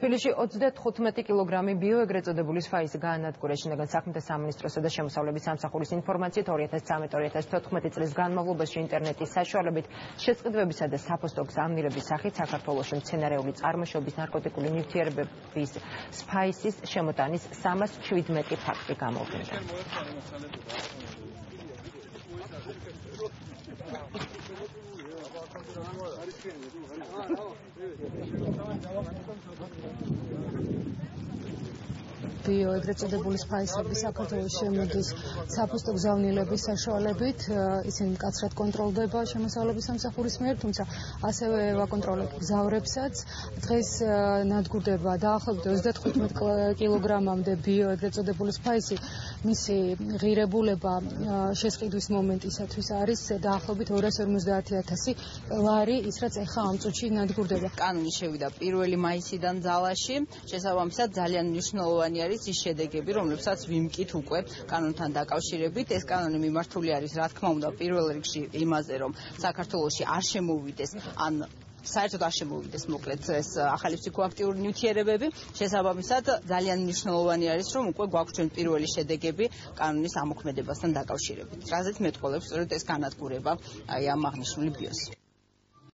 თბილისში 35 კილოგრამი ბიო ეგრეთ წოდებული სფაისი გაანადგურეს. შინაგან საქმეთა სამინისტროსა და შემოსავლების სამსახურის ინფორმაციით 2013-2014 წლის განმავლობაში ინტერნეტის საშუალებით შესყიდვებისა და საფოსტო გზავნილების სახით საქართველოში მცენარეული წარმოშობის ნარკოტიკული ნივთიერებების სფაისის შემოტანის 317 ფაქტი გამოვლინდა. ბიო ეგრეთ წოდებული სფაისები საქართველოს შემოდის საფოსტო გზავნილების საშუალებით, ისინი მკაცრად კონტროლდება შემოსავლების სამსახურის მიერ, თუმცა ასევე ევაკონტროლებთ გზავრებსაც. დღეს ნადგურდება დაახლოებით 35 კილოგრამამდე ბიო ეგრეთ წოდებული სფაისი. მისი ღირებულება შესყიდვის მომენტისათვის არის დაახლოებით 250,000 ლარი, ის რაც ეხა ამ წუთში ნადგურდება. კანონი შევიდა 1 მაისიდან ძალაში, შესაბამისად ძალიან მნიშვნელოვანი არის ის შედეგები, რომლებსაც ვიმკით უკვე კანონთან დაკავშირებით. ეს კანონი მიმართული არის, რა თქმა უნდა, პირველ რიგში იმაზე, რომ საქართველოში არ შემოვიდეს ან საერთოდ არ შემოვიდეს მოკლედ ეს ახალი ფსიქოაქტიური ნივთიერებები. შესაბამისად ძალიან მნიშვნელოვანი არის, რომ უკვე გვაქვს ჩვენ პირველი შედეგები კანონის ამოქმედებასთან დაკავშირებით. რაზეც მეტყველებს სწორედ ეს განადგურება ამ აღნიშნული ბიოს.